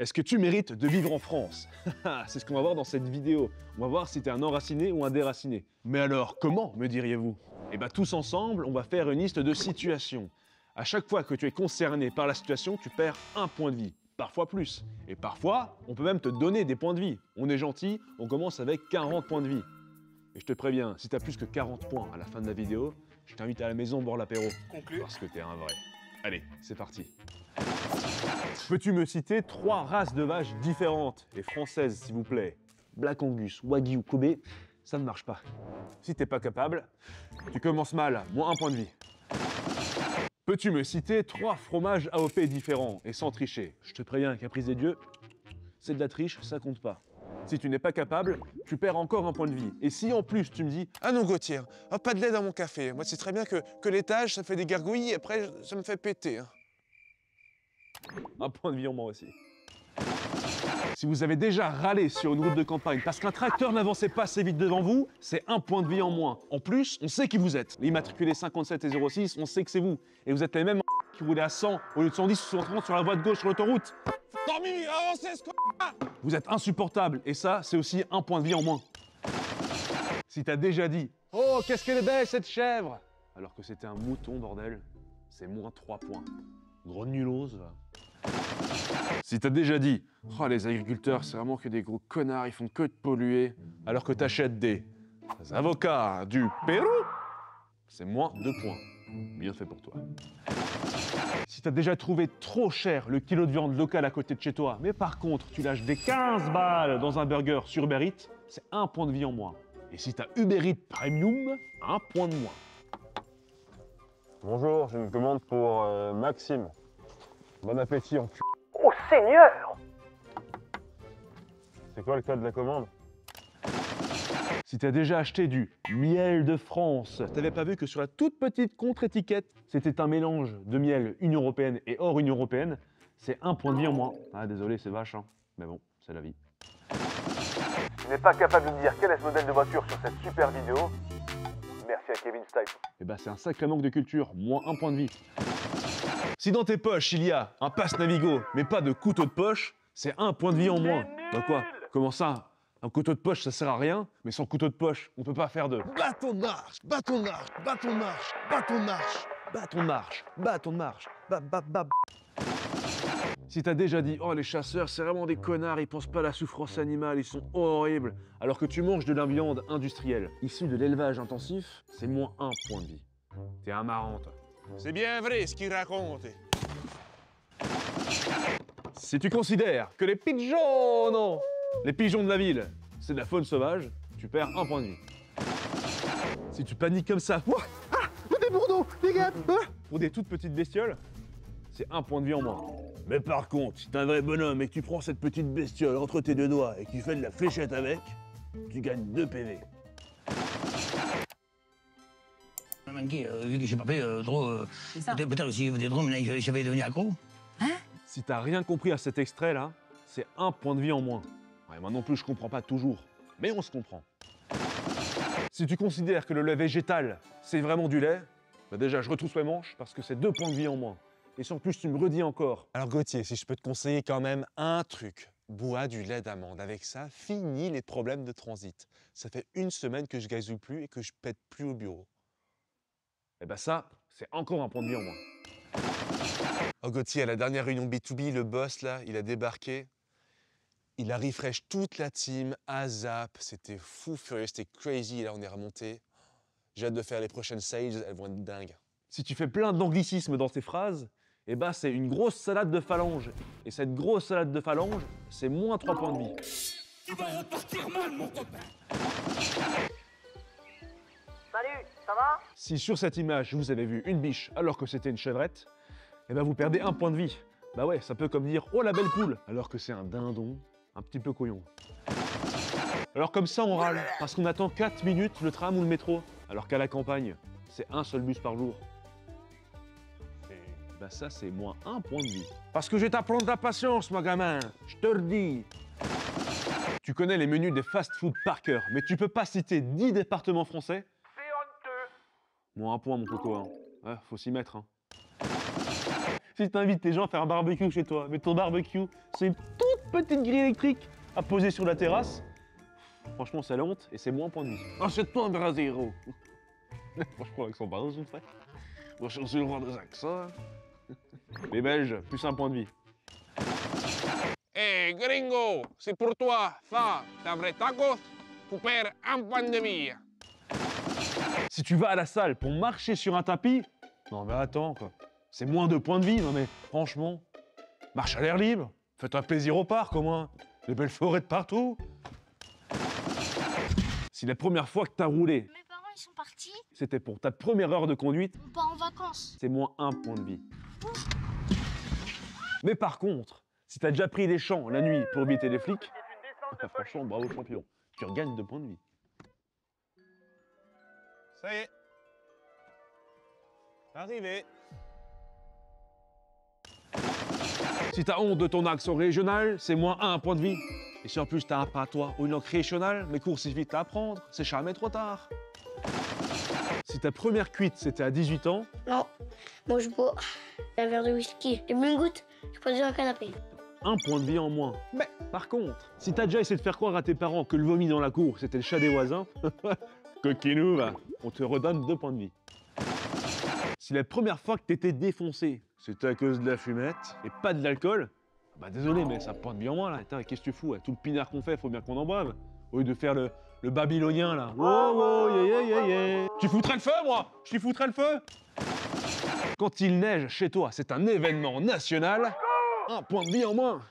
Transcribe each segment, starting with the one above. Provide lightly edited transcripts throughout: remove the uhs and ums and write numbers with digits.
Est-ce que tu mérites de vivre en France? C'est ce qu'on va voir dans cette vidéo. On va voir si t'es un enraciné ou un déraciné. Mais alors, comment, me diriez-vous? Eh bien, tous ensemble, on va faire une liste de situations. À chaque fois que tu es concerné par la situation, tu perds un point de vie, parfois plus. Et parfois, on peut même te donner des points de vie. On est gentil, on commence avec 40 points de vie. Et je te préviens, si tu as plus que 40 points à la fin de la vidéo, je t'invite à la maison boire l'apéro. Conclu. Parce que t'es un vrai. Allez, c'est parti. Peux-tu me citer 3 races de vaches différentes et françaises, s'il vous plaît? Black Angus, Wagyu ou Kobe, ça ne marche pas. Si t'es pas capable, tu commences mal, moins 1 point de vie. Peux-tu me citer 3 fromages AOP différents et sans tricher? Je te préviens, caprice des dieux, c'est de la triche, ça compte pas. Si tu n'es pas capable, tu perds encore 1 point de vie. Et si en plus tu me dis Ah non, Gauthier, oh, pas de lait dans mon café. Moi, c'est très bien que l'étage, ça fait des gargouilles et après, ça me fait péter. Hein. 1 point de vie en moins aussi. Si vous avez déjà râlé sur une route de campagne parce qu'un tracteur n'avançait pas assez vite devant vous, c'est 1 point de vie en moins. En plus, on sait qui vous êtes. L'immatriculé 57 et 06, on sait que c'est vous. Et vous êtes les mêmes qui roulaient à 100 au lieu de 110 ou 130 sur la voie de gauche sur l'autoroute. Dormi, avancez, ce Vous êtes insupportable et ça, c'est aussi 1 point de vie en moins. Si t'as déjà dit « Oh, qu'est-ce qu'elle est belle cette chèvre !» alors que c'était un mouton, bordel, c'est moins 3 points. Gros nullose, va. Si t'as déjà dit « Oh, les agriculteurs, c'est vraiment que des gros connards, ils font que de polluer !» alors que t'achètes des avocats du Pérou, c'est moins 2 points. Bien fait pour toi. Si t'as déjà trouvé trop cher le kilo de viande locale à côté de chez toi, mais par contre, tu lâches des 15 balles dans un burger sur Uber Eats, c'est 1 point de vie en moins. Et si t'as Uber Eats Premium, 1 point de moins. Bonjour, j'ai une commande pour Maxime. Bon appétit en cul. Oh Seigneur! C'est quoi le code de la commande? Si t'as déjà acheté du miel de France, t'avais pas vu que sur la toute petite contre-étiquette, c'était un mélange de miel Union Européenne et hors Union Européenne, c'est 1 point de vie en moins. Ah désolé, c'est vache, hein. Mais bon, c'est la vie. Tu n'es pas capable de me dire quel est ce modèle de voiture sur cette super vidéo? Merci à Kevin Stipe. Eh ben c'est un sacré manque de culture, moins 1 point de vie. Si dans tes poches il y a un passe Navigo, mais pas de couteau de poche, c'est 1 point de vie en moins. Bah quoi? Comment ça? Un couteau de poche, ça sert à rien, mais sans couteau de poche, on peut pas faire de Bâton de marche, bâton de marche, bâton de marche, bâton de marche. bâton de marche, bâton de marche, Si t'as déjà dit « Oh, les chasseurs, c'est vraiment des connards, ils pensent pas à la souffrance animale, ils sont horribles », alors que tu manges de la viande industrielle, issue de l'élevage intensif, c'est moins 1 point de vie. T'es un marrant, toi. C'est bien vrai ce qu'il raconte. Si tu considères que les pigeons, les pigeons de la ville, c'est de la faune sauvage, tu perds 1 point de vie. Si tu paniques comme ça, ouah, ah, des bourreaux, des gars, pour des toutes petites bestioles, c'est 1 point de vie en moins. Mais par contre, si t'es un vrai bonhomme et que tu prends cette petite bestiole entre tes 2 doigts et que tu fais de la fléchette avec, tu gagnes 2 PV. Manqué, vu que j'ai pas fait trop. Peut-être si des drômes, j'avais devenu accro. Si t'as rien compris à cet extrait là, c'est 1 point de vie en moins. Ouais, moi non plus je comprends pas toujours, mais on se comprend. Si tu considères que le lait végétal, c'est vraiment du lait, bah déjà je retrousse mes manches parce que c'est 2 points de vie en moins. Et si en plus tu me redis encore. Alors Gauthier, si je peux te conseiller quand même un truc, bois du lait d'amande. Avec ça, finis les problèmes de transit. Ça fait 1 semaine que je gazouille plus et que je pète plus au bureau. Eh ben ça, c'est encore 1 point de vie en moins. Oh Gauthier, à la dernière réunion B2B, le boss là, il a débarqué. Il a refresh toute la team, ASAP, c'était fou furieux, c'était crazy, et là on est remonté. J'ai hâte de faire les prochaines sales, elles vont être dingues. Si tu fais plein d'anglicismes dans tes phrases, eh ben c'est une grosse salade de phalanges. Et cette grosse salade de phalanges, c'est moins 3 points de vie. Tu vas repartir mal, mon copain. Salut, ça va? Si sur cette image vous avez vu une biche alors que c'était une chevrette, eh ben vous perdez 1 point de vie. Bah ouais, ça peut comme dire « Oh la belle poule !» alors que c'est un dindon, un petit peu couillon. Alors comme ça on râle, parce qu'on attend 4 minutes le tram ou le métro, alors qu'à la campagne, c'est un seul bus par jour. Et bah ça c'est moins 1 point de vie. Parce que je vais t'apprendre la patience, mon gamin, je te le dis. Tu connais les menus des fast-food par cœur, mais tu peux pas citer 10 départements français? C'est honteux. Moins 1 point, mon coco. Hein. Ouais, faut s'y mettre. Hein. Si t'invites les gens à faire un barbecue chez toi, mais ton barbecue, c'est une toute petite grille électrique à poser sur la terrasse, franchement, c'est la honte et c'est moins point de vue. Achète-toi un Brasero. Franchement, l'accent pas je fais. Moi, je suis le roi des accents. Les Belges, plus un point de vie. Hey, gringo, c'est pour toi, ça, ta vraie tacos, tu perds un point de vie. Si tu vas à la salle pour marcher sur un tapis, non mais attends quoi, c'est moins 2 points de vie, non mais franchement, marche à l'air libre, fais-toi plaisir au parc au moins, des belles forêts de partout. Si la première fois que t'as roulé, Mes parents, ils sont partis. c'était pour ta première heure de conduite, On part en vacances. c'est moins 1 point de vie. Mais par contre, si t'as déjà pris des champs la nuit pour éviter les flics, franchement, bravo champion, tu regagnes 2 points de vie. Ça y est. Arrivé. Si t'as honte de ton accent régional, c'est moins 1 point de vie. Et si en plus t'as un patois ou une langue régionale, mes cours c'est vite à apprendre, c'est jamais trop tard. Si ta première cuite c'était à 18 ans, Non, moi je bois un verre de whisky. Et une goutte, je prends déjà un canapé. 1 point de vie en moins. Mais par contre, si t'as déjà essayé de faire croire à tes parents que le vomi dans la cour c'était le chat des voisins, coquinou, bah, on te redonne 2 points de vie. Si la première fois que t'étais défoncé, c'était à cause de la fumette et pas de l'alcool, bah désolé, mais ça pointe bien moins là. Attends, qu'est-ce que tu fous? Tout le pinard qu'on fait, faut bien qu'on en boive. Au lieu de faire le babylonien là. Wow, wow, yeah, yeah, yeah. Tu foutrais le feu, moi? Je t'y foutrais le feu? Quand il neige chez toi, c'est un événement national. 1 point de vie en moins.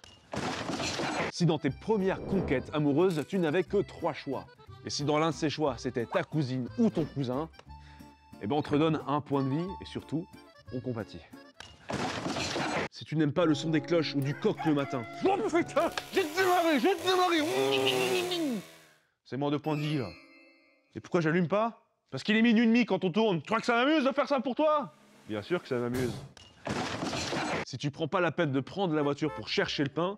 Si dans tes premières conquêtes amoureuses, tu n'avais que 3 choix, et si dans l'un de ces choix, c'était ta cousine ou ton cousin, eh ben on te redonne 1 point de vie et surtout, on compatit. Si tu n'aimes pas le son des cloches ou du coq le matin, oh putain, j'ai démarré, c'est moins 2 points de vie là. Et pourquoi j'allume pas? Parce qu'il est minuit et demi quand on tourne. Tu crois que ça m'amuse de faire ça pour toi? Bien sûr que ça m'amuse. Si tu prends pas la peine de prendre la voiture pour chercher le pain,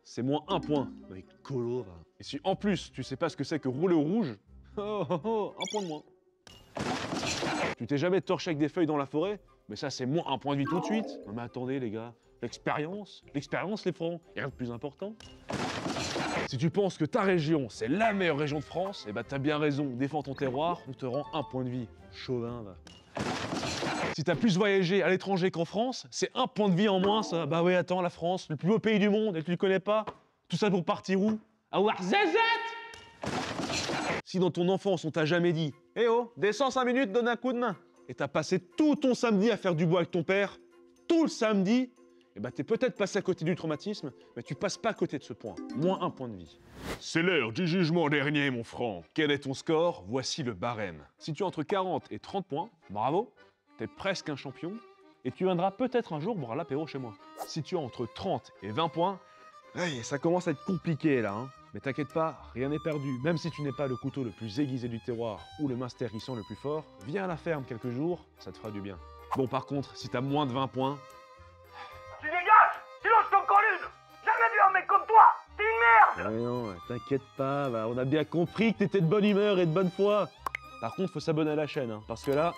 c'est moins 1 point. Avec colo, va. Et si en plus tu sais pas ce que c'est que rouler au rouge, oh, oh, oh, 1 point de moins. Tu t'es jamais torché avec des feuilles dans la forêt? Mais ça c'est moins 1 point de vie tout de suite. Non mais attendez les gars, l'expérience les francs, rien de plus important. Si tu penses que ta région c'est la meilleure région de France, eh ben t'as bien raison, défends ton terroir, on te rend 1 point de vie. Chauvin va. Si t'as plus voyagé à l'étranger qu'en France, c'est 1 point de vie en moins ça. Bah oui attends, la France, le plus beau pays du monde, et tu le connais pas? Tout ça pour partir où? À Ouarzazate. Si dans ton enfance on t'a jamais dit « Eh oh, descends 5 minutes, donne un coup de main !» et t'as passé tout ton samedi à faire du bois avec ton père, tout le samedi, eh ben t'es peut-être passé à côté du traumatisme, mais tu passes pas à côté de ce point. Moins 1 point de vie. C'est l'heure du jugement dernier, mon franc. Quel est ton score? Voici le barème. Si tu as entre 40 et 30 points, bravo, t'es presque un champion, et tu viendras peut-être un jour boire l'apéro chez moi. Si tu as entre 30 et 20 points, ça commence à être compliqué là, hein. Mais t'inquiète pas, rien n'est perdu. Même si tu n'es pas le couteau le plus aiguisé du terroir ou le master qui sent le plus fort, viens à la ferme quelques jours, ça te fera du bien. Bon par contre, si t'as moins de 20 points... Tu dégages! Sinon je t'en colle une! Jamais vu un mec comme toi! T'es une merde! Ouais, non, t'inquiète pas, bah, on a bien compris que t'étais de bonne humeur et de bonne foi. Par contre, faut s'abonner à la chaîne, hein, parce que là,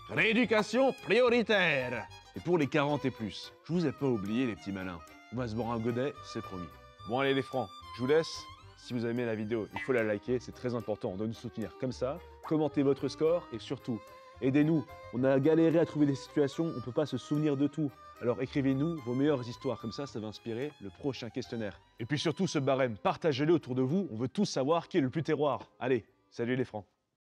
rééducation prioritaire. Et pour les 40 et plus, je vous ai pas oublié les petits malins. On va se boire un godet, c'est promis. Bon allez les francs, je vous laisse. Si vous avez aimé la vidéo, il faut la liker, c'est très important de nous soutenir comme ça. Commentez votre score et surtout, aidez-nous. On a galéré à trouver des situations, on ne peut pas se souvenir de tout. Alors écrivez-nous vos meilleures histoires, comme ça va inspirer le prochain questionnaire. Et puis surtout ce barème, partagez-le autour de vous, on veut tous savoir qui est le plus terroir. Allez, salut les francs.